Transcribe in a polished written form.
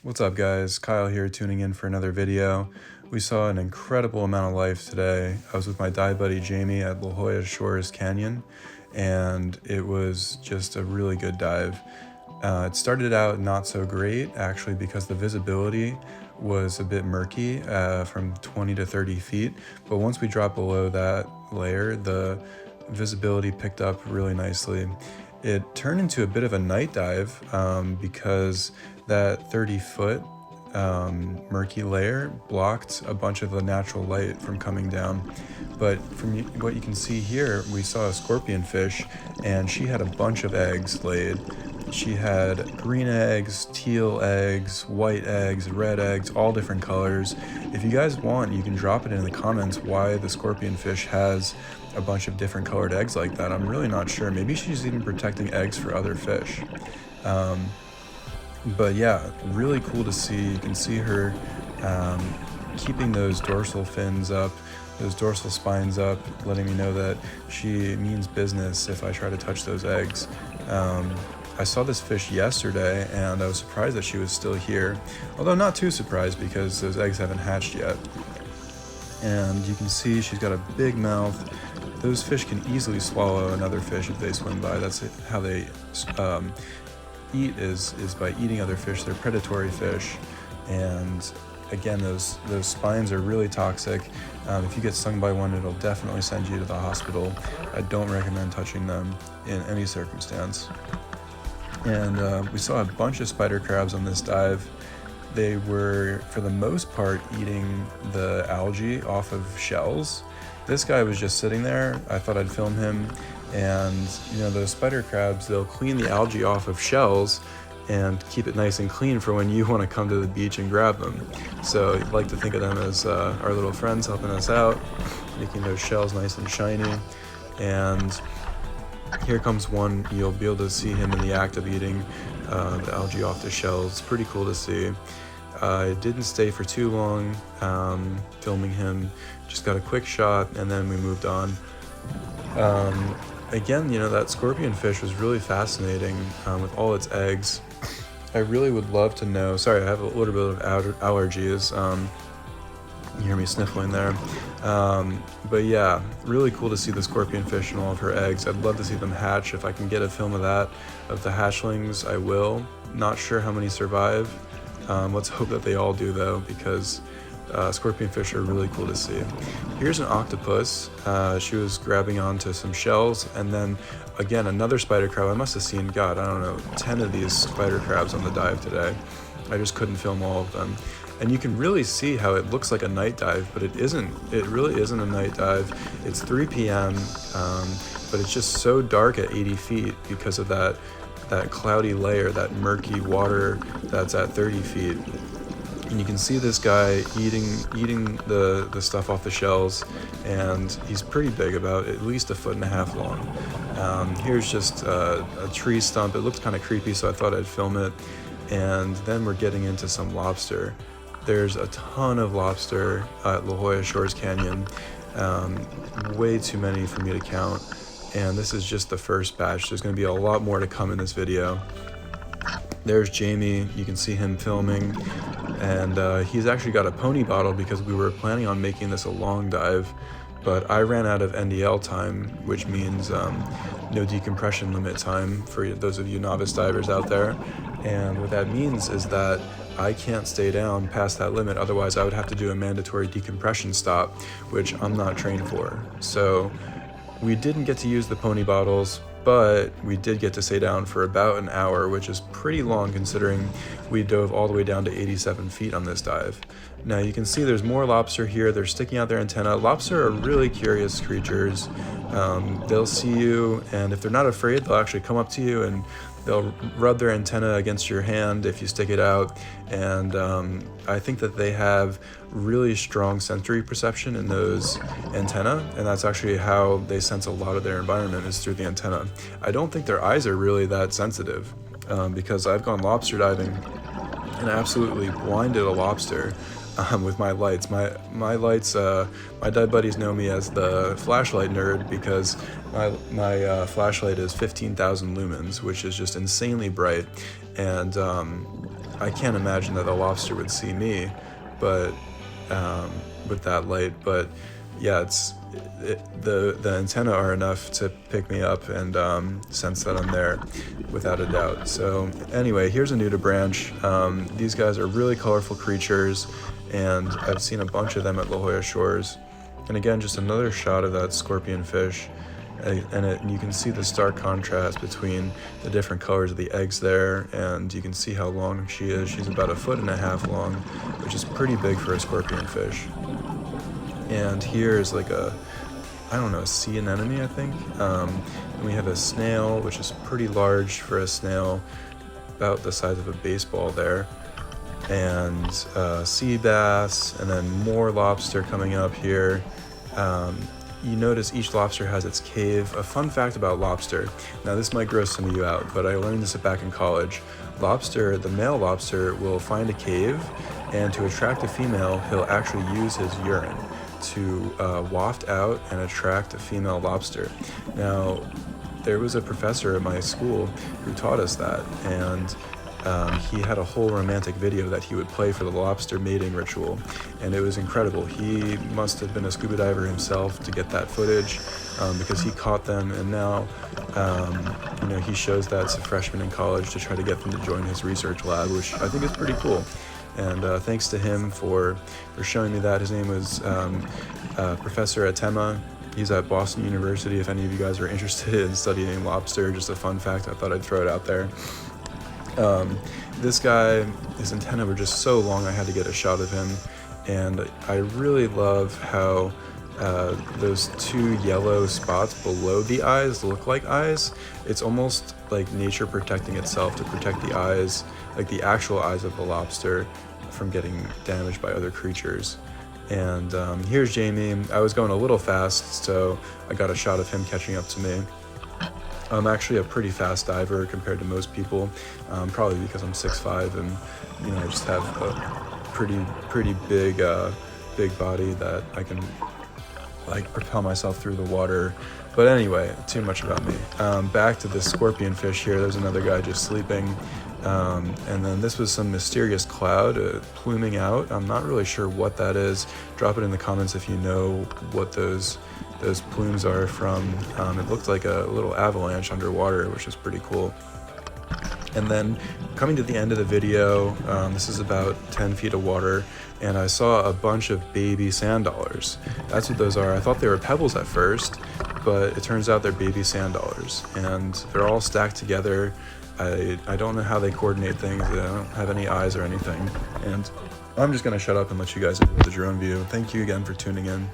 What's up guys, Kyle here tuning in for another video. We saw an incredible amount of life today. I was with my dive buddy Jamie at La Jolla Shores Canyon and it was just a really good dive. It started out not so great actually because the visibility was a bit murky from 20 to 30 feet, but once we dropped below that layer the visibility picked up really nicely. It turned into a bit of a night dive because that 30-foot murky layer blocked a bunch of the natural light from coming down. But from what you can see here, we saw a scorpionfish and she had a bunch of eggs laid. She had green eggs, teal eggs, white eggs, red eggs, all different colors. If you guys want, you can drop it in the comments why the scorpionfish has a bunch of different colored eggs like that. I'm really not sure. Maybe she's even protecting eggs for other fish. But yeah, really cool to see. You can see her keeping those dorsal fins up, those dorsal spines up, letting me know that she means business if I try to touch those eggs. I saw this fish yesterday and I was surprised that she was still here, although not too surprised because those eggs haven't hatched yet. And you can see she's got a big mouth. Those fish can easily swallow another fish if they swim by. That's how they eat is by eating other fish. They're predatory fish, and again those spines are really toxic. If you get stung by one, it'll definitely send you to the hospital. I don't recommend touching them in any circumstance. And we saw a bunch of spider crabs on this dive. They were for the most part eating the algae off of shells. This guy was just sitting there. I thought I'd film him. And you know, those spider crabs, they'll clean the algae off of shells and keep it nice and clean for when you want to come to the beach and grab them. So I'd like to think of them as our little friends helping us out, making those shells nice and shiny. And here comes one. You'll be able to see him in the act of eating the algae off the shells. It's pretty cool to see. I didn't stay for too long filming him, just got a quick shot and then we moved on. Again, you know, that scorpionfish was really fascinating with all its eggs. I really would love to know, sorry, I have a little bit of allergies. You hear me sniffling there. But yeah, really cool to see the scorpionfish and all of her eggs. I'd love to see them hatch. If I can get a film of that, of the hatchlings, I will. Not sure how many survive. Let's hope that they all do though, because scorpionfish are really cool to see. Here's an octopus. She was grabbing onto some shells, and then again another spider crab. I must have seen, God, I don't know, 10 of these spider crabs on the dive today. I just couldn't film all of them. And you can really see how it looks like a night dive, but it isn't. It really isn't a night dive. It's 3 p.m., but it's just so dark at 80 feet because of that cloudy layer, that murky water that's at 30 feet. And you can see this guy eating the stuff off the shells, and he's pretty big, about at least 1.5 feet long. Here's just a tree stump. It looked kind of creepy, so I thought I'd film it. And then we're getting into some lobster. There's a ton of lobster at La Jolla Shores Canyon, way too many for me to count. And this is just the first batch. There's going to be a lot more to come in this video. There's Jamie, you can see him filming, and he's actually got a pony bottle because we were planning on making this a long dive, but I ran out of NDL time, which means no decompression limit time for those of you novice divers out there. And what that means is that I can't stay down past that limit, otherwise I would have to do a mandatory decompression stop, which I'm not trained for. So we didn't get to use the pony bottles, but we did get to stay down for about an hour, which is pretty long considering we dove all the way down to 87 feet on this dive. Now you can see there's more lobster here. They're sticking out their antenna. Lobster are really curious creatures. They'll see you, and if they're not afraid, they'll actually come up to you and they'll rub their antenna against your hand if you stick it out. And I think that they have really strong sensory perception in those antennae, and that's actually how they sense a lot of their environment, is through the antenna. I don't think their eyes are really that sensitive, because I've gone lobster diving and absolutely blinded a lobster with my lights. My lights, my dive buddies know me as the flashlight nerd because my flashlight is 15,000 lumens, which is just insanely bright. And I can't imagine that the lobster would see me, but with that light. But yeah, the antennae are enough to pick me up and sense that I'm there, without a doubt. So anyway, here's a nudibranch. These guys are really colorful creatures, and I've seen a bunch of them at La Jolla Shores. And again, just another shot of that scorpionfish. And you can see the stark contrast between the different colors of the eggs there, and you can see how long she is. She's about 1.5 feet long, which is pretty big for a scorpionfish. And here is like a sea anemone, I think. And we have a snail, which is pretty large for a snail, about the size of a baseball there. And sea bass, and then more lobster coming up here. You notice each lobster has its cave. A fun fact about lobster, now this might gross some of you out, but I learned this back in college. The male lobster will find a cave, and to attract a female, he'll actually use his urine to waft out and attract a female lobster. Now, there was a professor at my school who taught us that, and he had a whole romantic video that he would play for the lobster mating ritual, and it was incredible. He must have been a scuba diver himself to get that footage, because he caught them, and now he shows that to freshmen in college to try to get them to join his research lab, which I think is pretty cool. And thanks to him for showing me that. His name was Professor Atema. He's at Boston University. If any of you guys are interested in studying lobster, just a fun fact, I thought I'd throw it out there. This guy, his antennae were just so long, I had to get a shot of him. And I really love how those two yellow spots below the eyes look like eyes. It's almost like nature protecting itself to protect the eyes, like the actual eyes of the lobster, from getting damaged by other creatures. And here's Jamie. I was going a little fast, so I got a shot of him catching up to me. I'm actually a pretty fast diver compared to most people, probably because I'm 6'5", and I just have a pretty big body that I can propel myself through the water. But anyway, too much about me. Back to this scorpionfish here. There's another guy just sleeping, and then this was some mysterious cloud pluming out. I'm not really sure what that is. Drop it in the comments if you know what those plumes are from. It looked like a little avalanche underwater, which is pretty cool. And then coming to the end of the video, this is about 10 feet of water, and I saw a bunch of baby sand dollars. That's what those are. I thought they were pebbles at first, but it turns out they're baby sand dollars, and they're all stacked together. I don't know how they coordinate things. They don't have any eyes or anything. And I'm just gonna shut up and let you guys enjoy the drone view. Thank you again for tuning in.